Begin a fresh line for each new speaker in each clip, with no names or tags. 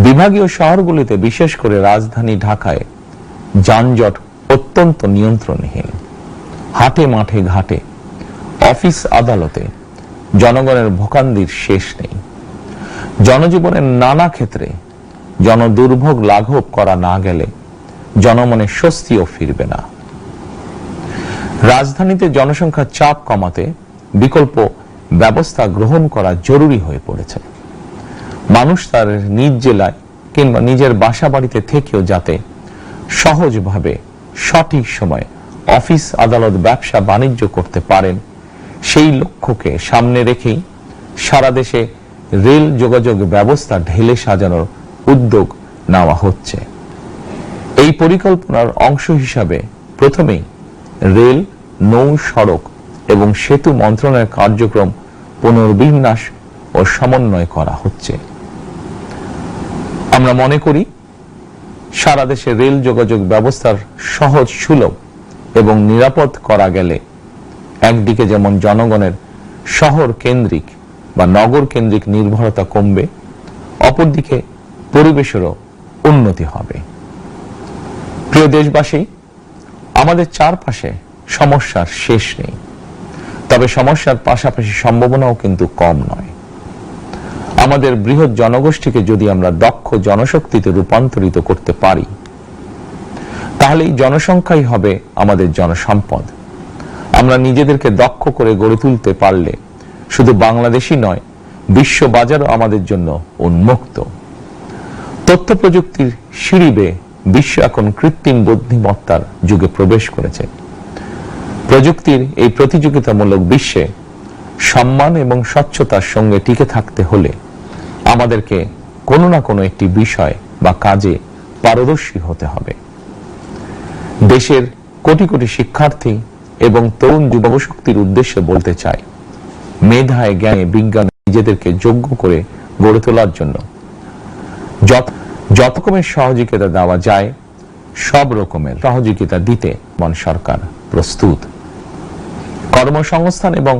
বিভাগীয় শহরগুলিতে বিশেষ করে রাজধানী ঢাকায় যানজট অত্যন্ত নিয়ন্ত্রণহীন। হাটে মাঠে ঘাটে, অফিস আদালতে জনগণের ভোগান্তির শেষ নেই। জনজীবনের নানা ক্ষেত্রে জনদুর্ভোগ লাঘব করা না গেলে জনমনে স্বস্তিও ফিরবে না। রাজধানীতে জনসংখ্যার চাপ কমাতে বিকল্প ব্যবস্থা গ্রহণ করা জরুরি হয়ে পড়েছে। মানুষ তার নিজ জেলায় কিংবা নিজের বাসা বাড়িতে থেকেও যাতে সহজভাবে সঠিক সময়ে অফিস আদালত ব্যবসা বাণিজ্য করতে পারেন, সেই লক্ষ্যকে সামনে রেখেই সারা দেশে রেল যোগাযোগ ব্যবস্থা ঢেলে সাজানোর উদ্যোগ নেওয়া হচ্ছে। এই পরিকল্পনার অংশ হিসাবে প্রথমেই রেল, নৌ, সড়ক এবং সেতু মন্ত্রণালয়ের কার্যক্রম পুনর্বিন্যাস ও সমন্বয় করা হচ্ছে। আমরা মনে করি সারা দেশে রেল যোগাযোগ ব্যবস্থার সহজ, সুলভ এবং নিরাপদ করা গেলে একদিকে যেমন জনগণের শহর কেন্দ্রিক বা নগর কেন্দ্রিক নির্ভরতা কমবে, অপরদিকে পরিবেশেরও উন্নতি হবে। প্রিয় দেশবাসী, আমাদের চারপাশে সমস্যার শেষ নেই, তবে সমস্যার পাশাপাশি সম্ভাবনাও কিন্তু কম নয়। আমাদের বৃহৎ জনগোষ্ঠীকে যদি আমরা দক্ষ জনশক্তিতে রূপান্তরিত করতে পারি, তাহলে এই জনসংখ্যাই হবে আমাদের জনসম্পদ। আমরা নিজেদেরকে দক্ষ করে গড়ে তুলতে পারলে শুধু বাংলাদেশই নয়, বিশ্ব বাজারও আমাদের জন্য উন্মুক্ত। তথ্য প্রযুক্তির সিঁড়ি বেয়ে বিশ্ব এখন কৃত্রিম বুদ্ধিমত্তার যুগে প্রবেশ করেছে। প্রযুক্তির এই প্রতিযোগিতামূলক বিশ্বে সম্মান এবং স্বচ্ছতার সঙ্গে টিকে থাকতে হলে আমাদেরকে কোনো না কোনো একটি বিষয় বা কাজে পারদর্শী হতে হবে। দেশের কোটি কোটি শিক্ষার্থী এবং তরুণ যুবশক্তির উদ্দেশ্যে বলতে চাই, মেধায়, জ্ঞানে, বিজ্ঞানে নিজেদেরকে যোগ্য করে গড়ে তোলার জন্য যত রকমের সহযোগিতা দেওয়া যায় সব রকমের সহযোগিতা দিতে সরকার প্রস্তুত। কর্মসংস্থান এবং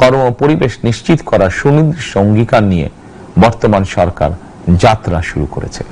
কর্ম পরিবেশ নিশ্চিত করার সুনির্দিষ্ট অঙ্গীকার নিয়ে বর্তমান সরকার যাত্রা শুরু করেছে।